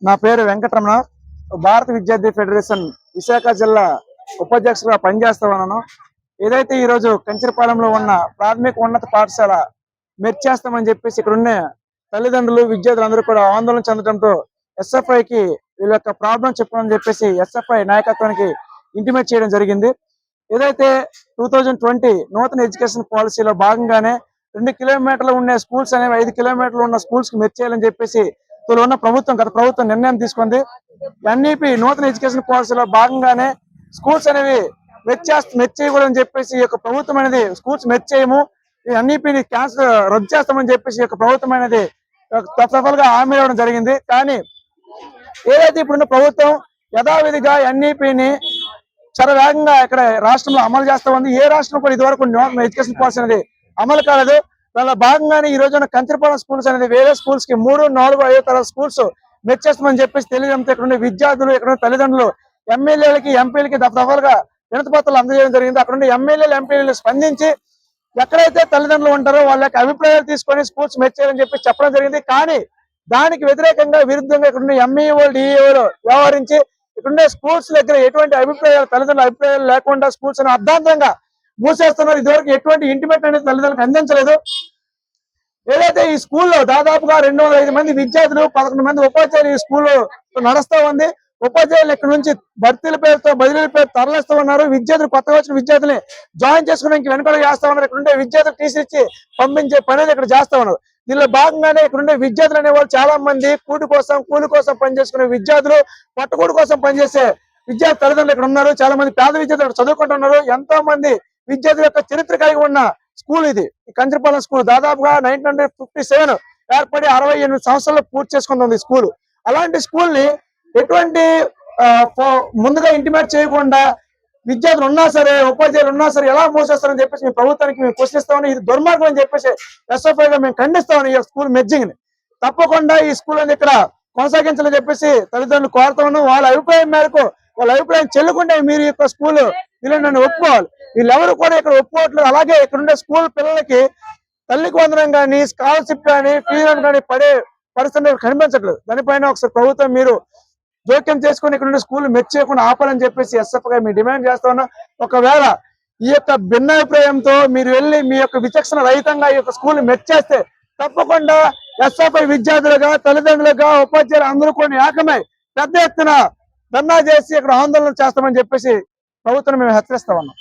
నా పేరు వెంకటరమణ. భారత విద్యార్థి ఫెడరేషన్ విశాఖ జిల్లా ఉపాధ్యక్షులుగా పనిచేస్తా ఉన్నాను. ఏదైతే ఈ రోజు కంచరపాలెంలో ఉన్న ప్రాథమిక ఉన్నత పాఠశాల మెర్చేస్తామని చెప్పేసి ఇక్కడ ఉన్న తల్లిదండ్రులు విద్యార్థులందరూ కూడా ఆందోళన చెందడంతో ఎస్ఎఫ్ఐకి వీళ్ళ యొక్క ప్రాబ్లం చెప్పమని చెప్పేసి ఎస్ఎఫ్ఐ నాయకత్వానికి ఇంటిమేట్ చేయడం జరిగింది. ఏదైతే 2020 నూతన ఎడ్యుకేషన్ పాలసీలో భాగంగానే 2 కిలోమీటర్లు ఉండే స్కూల్స్ అనేవి 5 కిలోమీటర్లు ఉన్న స్కూల్స్ కి మెర్చేయాలని చెప్పేసి ఉన్న గత ప్రభుత్వం నిర్ణయం తీసుకుంది. ఎన్ఈపి నూతన ఎడ్యుకేషన్ పాలసీలో భాగంగానే స్కూల్స్ అనేవి మెర్చేయకూడదని చెప్పేసి ఈ యొక్క ప్రభుత్వం అనేది స్కూల్స్ మెర్చేయము, ఎన్ఈపిని రద్దు చేస్తామని చెప్పేసి ఈ యొక్క ప్రభుత్వం అనేది తప్పగా హామీ ఇవ్వడం జరిగింది. కానీ ఏదైతే ఇప్పుడున్న ప్రభుత్వం యథావిధిగా ఎన్ఈపిని చాలా వేగంగా ఇక్కడ రాష్ట్రంలో అమలు చేస్తా ఉంది. ఏ రాష్ట్రం కూడా ఇదివరకు ఎడ్యుకేషన్ పాలసీ అనేది అమలు కాలేదు. దానిలో భాగంగానే ఈ రోజున కంచరపాలెం స్కూల్స్ అనేది వేరే స్కూల్స్ కి 3, 4, 5 తరగతి స్కూల్స్ మెచ్చేస్తామని చెప్పేసి తెలియజేస్తే ఇక్కడ విద్యార్థులు, ఇక్కడ తల్లిదండ్రులు, ఎమ్మెల్యేలకి, ఎంపీలకి దఫాలుగా వినతి పత్రాలు అందజేయడం జరిగింది. అక్కడ ఎమ్మెల్యేలు, ఎంపీలు స్పందించి ఎక్కడైతే తల్లిదండ్రులు ఉంటారో వాళ్ళ యొక్క అభిప్రాయాలు తీసుకొని స్కూల్స్ మెచ్చేయాలని చెప్పి చెప్పడం జరిగింది. కానీ దానికి వ్యతిరేకంగా విరుద్ధంగా ఇక్కడ ఎంఈఓ, డిఈఓలు వ్యవహరించి ఇక్కడ స్కూల్స్ దగ్గర ఎటువంటి అభిప్రాయాలు, తల్లిదండ్రుల అభిప్రాయాలు లేకుండా స్కూల్స్ అర్ధాంతంగా మూసేస్తున్నారు. ఇదివరకు ఎటువంటి ఇంటిమేట్ అనేది తల్లిదండ్రులకు అందించలేదు. ఏదైతే ఈ స్కూల్లో దాదాపుగా 205 మంది విద్యార్థులు, 11 మంది ఉపాధ్యాయులు ఈ స్కూల్లో నడుస్తా ఉంది. ఉపాధ్యాయులు ఇక్కడ నుంచి భర్తీల పేరుతో, బదిలీల పేరు తరలిస్తూ ఉన్నారు. విద్యార్థులు, కొత్తగా వచ్చిన విద్యార్థుల్ని జాయిన్ చేసుకోవడానికి వెనుకలు చేస్తా ఉన్నారు. ఇక్కడ ఉండే విద్యార్థులు టీసీ ఇచ్చి పంపించే పని ఇక్కడ చేస్తా ఉన్నారు. దీనిలో భాగంగానే ఇక్కడ ఉండే విద్యార్థులు అనేవాళ్ళు చాలా మంది కూలి కోసం పనిచేసుకునే విద్యార్థులు, పట్టుకూడు కోసం పనిచేసే విద్యార్థి తల్లిదండ్రులు ఇక్కడ ఉన్నారు. చాలా మంది పేద విద్యార్థులు చదువుకుంటున్నారు. ఎంతో మంది విద్యార్థుల యొక్క చరిత్ర కలిగి ఉన్న స్కూల్ ఇది. ఈ కంచరపాలెం స్కూల్ దాదాపుగా 1957 ఏర్పడి 68 సంవత్సరాలు పూర్తి చేసుకుంటుంది స్కూల్. అలాంటి స్కూల్ ని ఎటువంటి ముందుగా ఇంటిమేట్ చేయకుండా విద్యార్థులు ఉన్నా సరే, ఉపాధ్యాయులు ఉన్నా సరే ఎలా మూసేస్తారని చెప్పేసి మీ ప్రభుత్వానికి మేము ప్రశ్నిస్తామని, ఇది దుర్మార్గం అని చెప్పేసి ఎస్ఎఫ్ఐగా మేము ఖండిస్తామని ఈ స్కూల్ మెర్జింగ్ ని. తప్పకుండా ఈ స్కూల్ అని ఇక్కడ కొనసాగించాలని చెప్పేసి తల్లిదండ్రులు కోరుతా ఉన్నాం. వాళ్ళ అభిప్రాయం మేరకు, వాళ్ళ అభిప్రాయం చెల్లుకుంటే మీరు ఈ యొక్క స్కూల్ వీళ్ళని నన్ను ఒప్పుకోవాలి. వీళ్ళెవరు కూడా ఇక్కడ ఒప్పుకోవట్లేదు. అలాగే ఇక్కడ ఉండే స్కూల్ పిల్లలకి తల్లికి వందనం కానీ, స్కాలర్షిప్ కానీ, ఫీజులను కానీ పడే పరిస్థితులు కనిపించట్లేదు. దానిపైన ఒకసారి ప్రభుత్వం మీరు జోక్యం చేసుకుని ఇక్కడ ఉండే స్కూల్ మెచ్చేయకుండా ఆపాలని చెప్పేసి ఎస్ఎఫ్ఐగా మేము డిమాండ్ చేస్తా ఉన్నాం. ఒకవేళ ఈ యొక్క భిన్నాభిప్రాయంతో మీరు వెళ్ళి మీ యొక్క విచక్షణ రహితంగా ఈ యొక్క స్కూల్ మెచ్చేస్తే తప్పకుండా ఎస్ఎఫ్ఐ విద్యార్థులుగా, తల్లిదండ్రులుగా, ఉపాధ్యాయులు అందరూ కూడా ఏకమై పెద్ద ఎత్తున ధర్నా చేసి ఇక్కడ ఆందోళన చేస్తామని చెప్పేసి ప్రభుత్వం మేము హెచ్చరిస్తా ఉన్నాం.